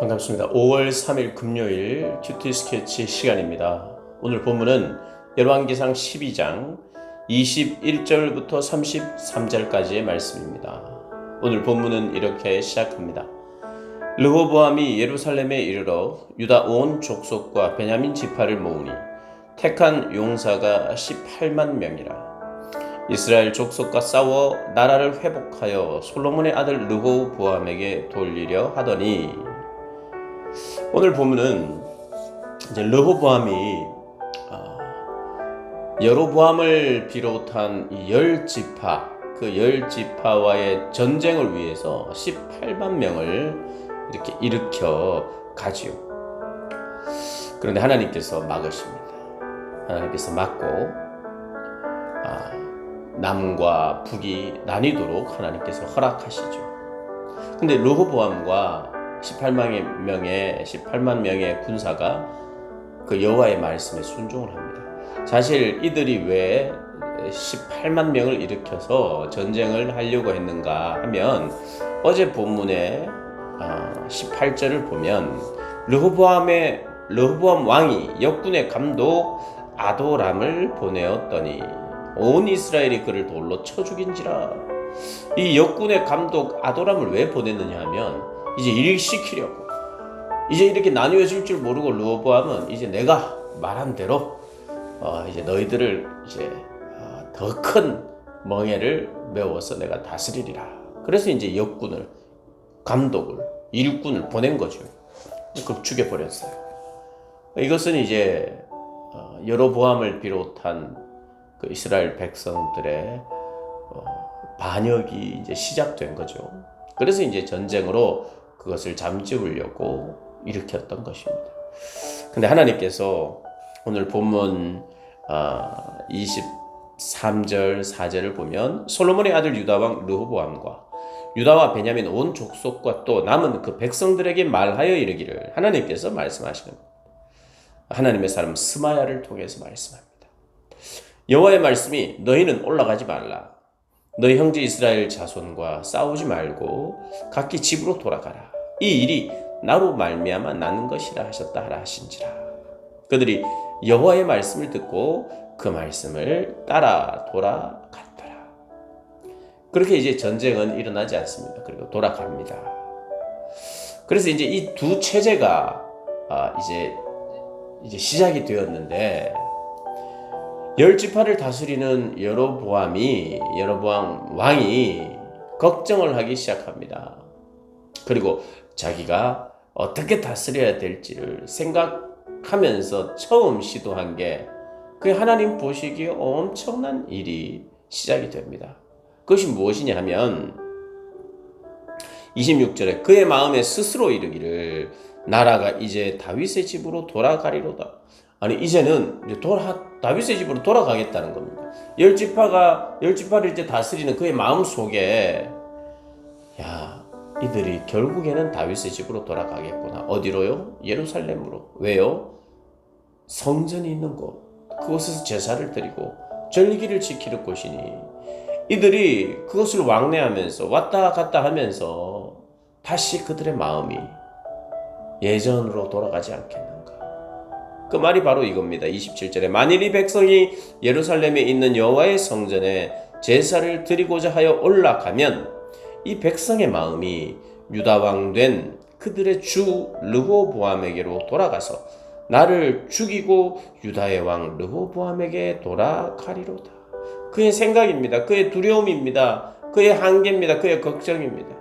반갑습니다. 5월 3일 금요일 큐티 스케치 시간입니다. 오늘 본문은 열왕기상 12장 21절부터 33절까지의 말씀입니다. 오늘 본문은 이렇게 시작합니다. 르호보암이 예루살렘에 이르러 유다 온 족속과 베냐민 지파를 모으니 택한 용사가 18만 명이라. 이스라엘 족속과 싸워 나라를 회복하여 솔로몬의 아들 르호보암에게 돌리려 하더니. 오늘 보면은 이제 르호보암이 여로보암을 비롯한 이 10지파, 그 10지파와의 전쟁을 위해서 18만 명을 이렇게 일으켜 가지요. 그런데 하나님께서 막으십니다. 하나님께서 막고 남과 북이 나뉘도록 하나님께서 허락하시죠. 근데 르호보암과 18만 명의 군사가 그 여호와의 말씀에 순종을 합니다. 사실 이들이 왜 18만 명을 일으켜서 전쟁을 하려고 했는가 하면 어제 본문의 18절을 보면 르호보암 왕이 역군의 감독 아도람을 보내었더니 온 이스라엘이 그를 돌로 쳐 죽인지라. 이 역군의 감독 아도람을 왜 보냈느냐 하면 이제 일 시키려고, 이제 이렇게 나뉘어질 줄 모르고 르호보암은 이제 내가 말한 대로 이제 너희들을 이제 더 큰 멍에를 메워서 내가 다스리리라. 그래서 이제 역군을, 감독을, 일꾼을 보낸 거죠. 그걸 죽여버렸어요. 이것은 이제 여로보암을 비롯한 그 이스라엘 백성들의 반역이 이제 시작된 거죠. 그래서 이제 전쟁으로 그것을 잠재우려고 일으켰던 것입니다. 근데 하나님께서 오늘 본문 23절 4절을 보면 솔로몬의 아들 유다왕 르호보암과 유다와 베냐민 온 족속과 또 남은 그 백성들에게 말하여 이르기를, 하나님께서 말씀하시는 겁니다. 하나님의 사람 스마야를 통해서 말씀합니다. 여호와의 말씀이 너희는 올라가지 말라. 너희 형제 이스라엘 자손과 싸우지 말고 각기 집으로 돌아가라. 이 일이 나로 말미암아 나는 것이라 하셨다 하라 하신지라. 그들이 여호와의 말씀을 듣고 그 말씀을 따라 돌아갔더라. 그렇게 이제 전쟁은 일어나지 않습니다. 그리고 돌아갑니다. 그래서 이제 이 두 체제가 이제 시작이 되었는데, 10지파를 다스리는 여로보암 왕이 걱정을 하기 시작합니다. 그리고 자기가 어떻게 다스려야 될지를 생각하면서 처음 시도한 게, 그게 하나님 보시기에 엄청난 일이 시작이 됩니다. 그것이 무엇이냐 하면 26절에 그의 마음에 스스로 이르기를 나라가 이제 다윗의 집으로 돌아가리로다. 아니, 이제는 다윗의 집으로 돌아가겠다는 겁니다. 10지파를 이제 다스리는 그의 마음 속에, 이들이 결국에는 다윗의 집으로 돌아가겠구나. 어디로요? 예루살렘으로. 왜요? 성전이 있는 곳, 그곳에서 제사를 드리고 절기를 지키는 곳이니 이들이 그것을 왕래하면서 왔다 갔다 하면서 다시 그들의 마음이 예전으로 돌아가지 않겠는가. 그 말이 바로 이겁니다. 27절에 만일 이 백성이 예루살렘에 있는 여호와의 성전에 제사를 드리고자 하여 올라가면 이 백성의 마음이 유다 왕 된 그들의 주 르호보암에게로 돌아가서 나를 죽이고 유다의 왕 르호보암에게 돌아가리로다. 그의 생각입니다. 그의 두려움입니다. 그의 한계입니다. 그의 걱정입니다.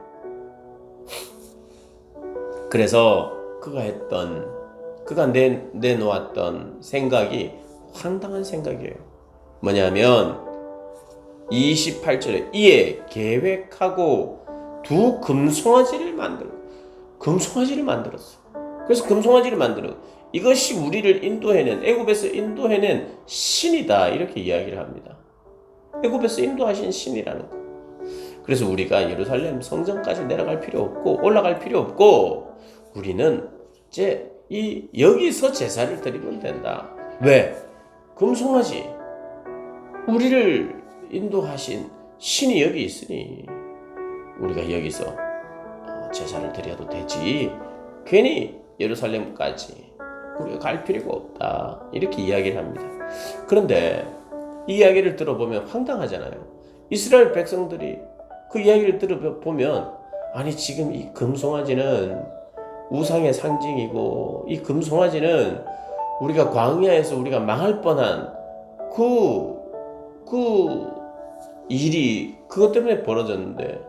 그래서 그가 내놓았던 생각이 황당한 생각이에요. 뭐냐면 28절에 이에 계획하고 두 금송아지를 만들었어. 그래서 금송아지를 만들어, 이것이 우리를 애굽에서 인도해낸 신이다, 이렇게 이야기를 합니다. 애굽에서 인도하신 신이라는 거. 그래서 우리가 예루살렘 성전까지 내려갈 필요 없고 올라갈 필요 없고 우리는 이제 여기서 제사를 드리면 된다. 왜? 금송아지, 우리를 인도하신 신이 여기 있으니 우리가 여기서 제사를 드려도 되지. 괜히 예루살렘까지 우리가 갈 필요가 없다. 이렇게 이야기를 합니다. 그런데 이 이야기를 들어보면 황당하잖아요. 이스라엘 백성들이 그 이야기를 들어보면 아니 지금 이 금송아지는 우상의 상징이고 이 금송아지는 우리가 광야에서 우리가 망할 뻔한 그 일이 그것 때문에 벌어졌는데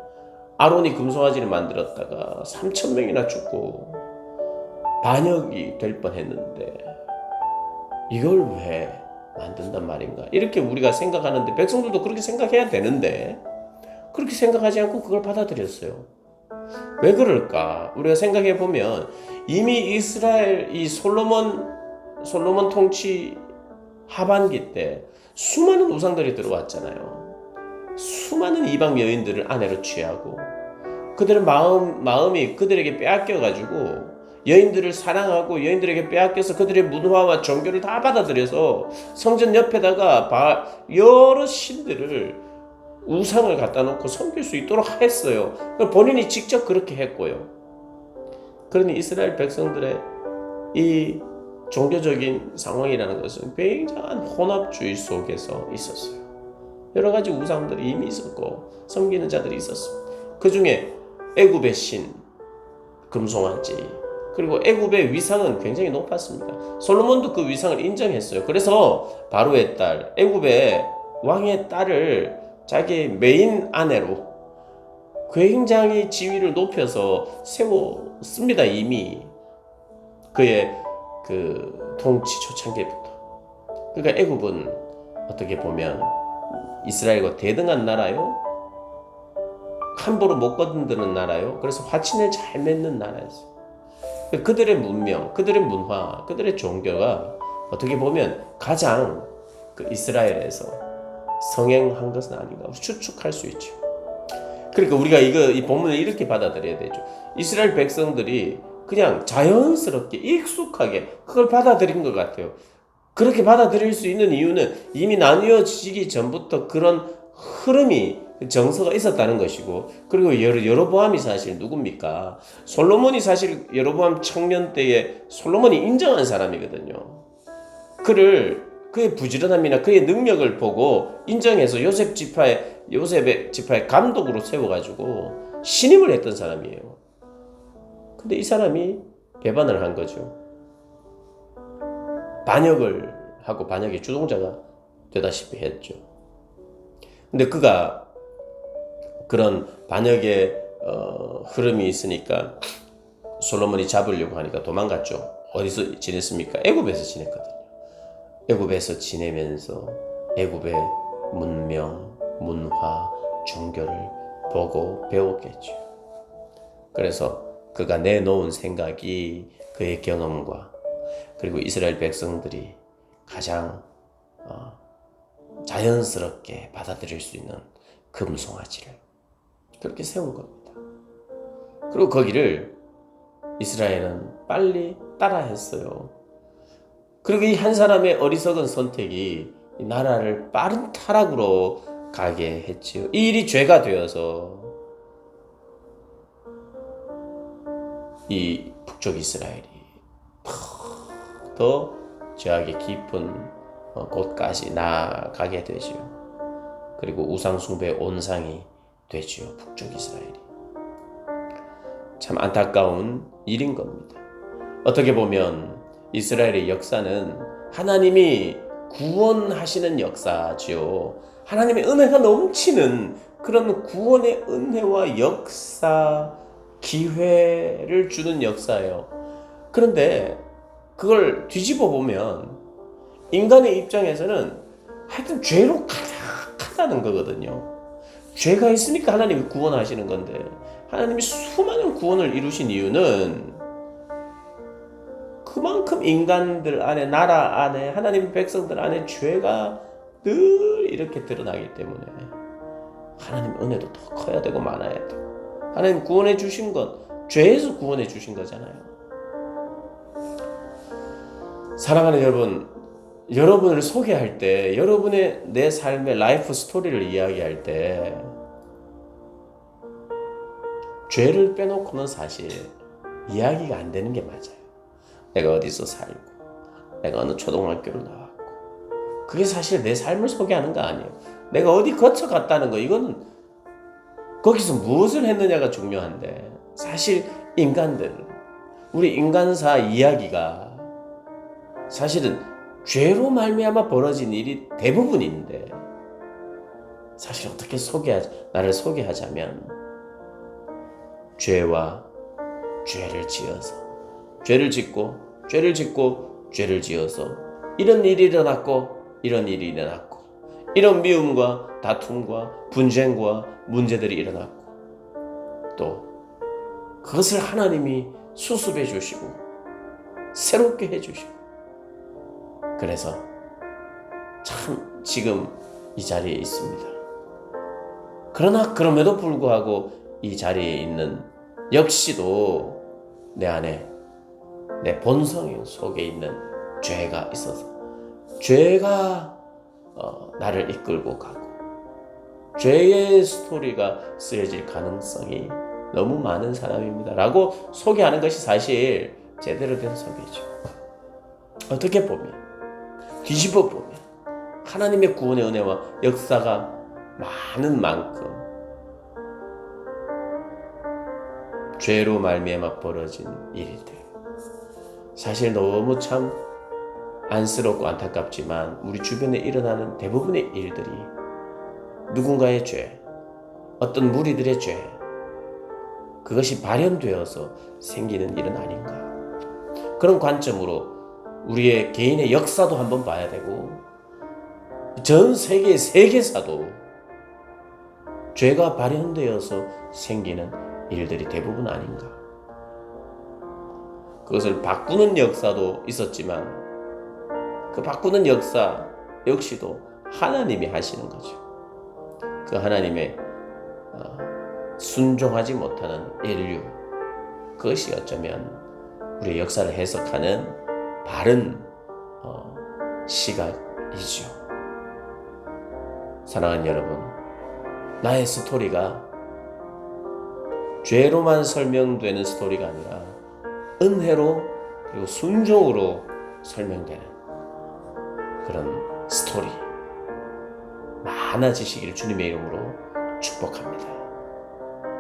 아론이 금송아지를 만들었다가 3,000명이나 죽고 반역이 될 뻔했는데 이걸 왜 만든단 말인가? 이렇게 우리가 생각하는데 백성들도 그렇게 생각해야 되는데 그렇게 생각하지 않고 그걸 받아들였어요. 왜 그럴까? 우리가 생각해 보면 이미 이스라엘 이 솔로몬 통치 하반기 때 수많은 우상들이 들어왔잖아요. 수많은 이방 여인들을 아내로 취하고 그들의 마음이 그들에게 빼앗겨가지고 여인들을 사랑하고 여인들에게 빼앗겨서 그들의 문화와 종교를 다 받아들여서 성전 옆에다가 여러 신들을 우상을 갖다 놓고 섬길 수 있도록 했어요. 본인이 직접 그렇게 했고요. 그러니 이스라엘 백성들의 이 종교적인 상황이라는 것은 굉장한 혼합주의 속에서 있었어요. 여러 가지 우상들이 이미 있었고 섬기는 자들이 있었습니다. 그 중에 애굽의 신, 금송아지, 그리고 애굽의 위상은 굉장히 높았습니다. 솔로몬도 그 위상을 인정했어요. 그래서 바로의 딸, 애굽의 왕의 딸을 자기의 메인 아내로 굉장히 지위를 높여서 세웠습니다. 이미 그의 그 통치 초창기부터. 그러니까 애굽은 어떻게 보면 이스라엘과 대등한 나라요, 함부로 못 건드는 나라요. 그래서 화친을 잘 맺는 나라였어요. 그들의 문명, 그들의 문화, 그들의 종교가 어떻게 보면 가장 그 이스라엘에서 성행한 것은 아닌가 추측할 수 있죠. 그러니까 우리가 이 본문을 이렇게 받아들여야 되죠. 이스라엘 백성들이 그냥 자연스럽게 익숙하게 그걸 받아들인 것 같아요. 그렇게 받아들일 수 있는 이유는 이미 나뉘어지기 전부터 그런 흐름이 정서가 있었다는 것이고, 그리고 여로보암이 사실 누굽니까? 솔로몬이 사실 여로보암 청년 때에 솔로몬이 인정한 사람이거든요. 그의 부지런함이나 그의 능력을 보고 인정해서 요셉의 지파의 감독으로 세워가지고 신임을 했던 사람이에요. 근데 이 사람이 배반을 한 거죠. 반역을 하고 반역의 주동자가 되다시피 했죠. 근데 그가 그런 반역의 흐름이 있으니까 솔로몬이 잡으려고 하니까 도망갔죠. 어디서 지냈습니까? 애굽에서 지냈거든요. 애굽에서 지내면서 애굽의 문명, 문화, 종교를 보고 배웠겠죠. 그래서 그가 내놓은 생각이 그의 경험과 그리고 이스라엘 백성들이 가장 자연스럽게 받아들일 수 있는 금송아지를 그렇게 세운 겁니다. 그리고 거기를 이스라엘은 빨리 따라했어요. 그리고 이 한 사람의 어리석은 선택이 이 나라를 빠른 타락으로 가게 했지요. 이 일이 죄가 되어서 이 북쪽 이스라엘이 더 죄악의 깊은 곳까지 나아가게 되지요. 그리고 우상숭배의 온상이 되지요. 북쪽 이스라엘이. 참 안타까운 일인 겁니다. 어떻게 보면 이스라엘의 역사는 하나님이 구원하시는 역사지요. 하나님의 은혜가 넘치는 그런 구원의 은혜와 역사, 기회를 주는 역사예요. 그런데 그걸 뒤집어 보면 인간의 입장에서는 하여튼 죄로 가득하다는 거거든요. 죄가 있으니까 하나님이 구원하시는 건데, 하나님이 수많은 구원을 이루신 이유는 그만큼 인간들 안에, 나라 안에, 하나님 백성들 안에 죄가 늘 이렇게 드러나기 때문에 하나님 은혜도 더 커야 되고 많아야 되고, 하나님 구원해 주신 것, 죄에서 구원해 주신 거잖아요. 사랑하는 여러분, 여러분을 소개할 때, 여러분의 내 삶의 라이프 스토리를 이야기할 때 죄를 빼놓고는 사실 이야기가 안 되는 게 맞아요. 내가 어디서 살고 내가 어느 초등학교를 나왔고 그게 사실 내 삶을 소개하는 거 아니에요. 내가 어디 거쳐갔다는 거 이거는 거기서 무엇을 했느냐가 중요한데 사실 인간들 우리 인간사 이야기가 사실은 죄로 말미암아 벌어진 일이 대부분인데 사실 어떻게 나를 소개하자면 죄와 죄를 지어서 죄를 짓고 죄를 지어서 이런 일이 일어났고 이런 일이 일어났고 이런 미움과 다툼과 분쟁과 문제들이 일어났고 또 그것을 하나님이 수습해 주시고 새롭게 해 주시고 그래서 참 지금 이 자리에 있습니다. 그러나 그럼에도 불구하고 이 자리에 있는 역시도 내 안에 내 본성 속에 있는 죄가 있어서 죄가 나를 이끌고 가고 죄의 스토리가 쓰여질 가능성이 너무 많은 사람입니다 라고 소개하는 것이 사실 제대로 된 소개죠. 어떻게 보면 뒤집어 보면 하나님의 구원의 은혜와 역사가 많은 만큼 죄로 말미암아 벌어진 일들 사실 너무 참 안쓰럽고 안타깝지만 우리 주변에 일어나는 대부분의 일들이 누군가의 죄, 어떤 무리들의 죄 그것이 발현되어서 생기는 일은 아닌가 그런 관점으로 우리의 개인의 역사도 한번 봐야 되고 전 세계의 세계사도 죄가 발현되어서 생기는 일들이 대부분 아닌가 그것을 바꾸는 역사도 있었지만 그 바꾸는 역사 역시도 하나님이 하시는 거죠. 그 하나님의 순종하지 못하는 인류 그것이 어쩌면 우리의 역사를 해석하는 바른 시각이죠. 사랑하는 여러분 나의 스토리가 죄로만 설명되는 스토리가 아니라 은혜로 그리고 순종으로 설명되는 그런 스토리 많아지시기를 주님의 이름으로 축복합니다.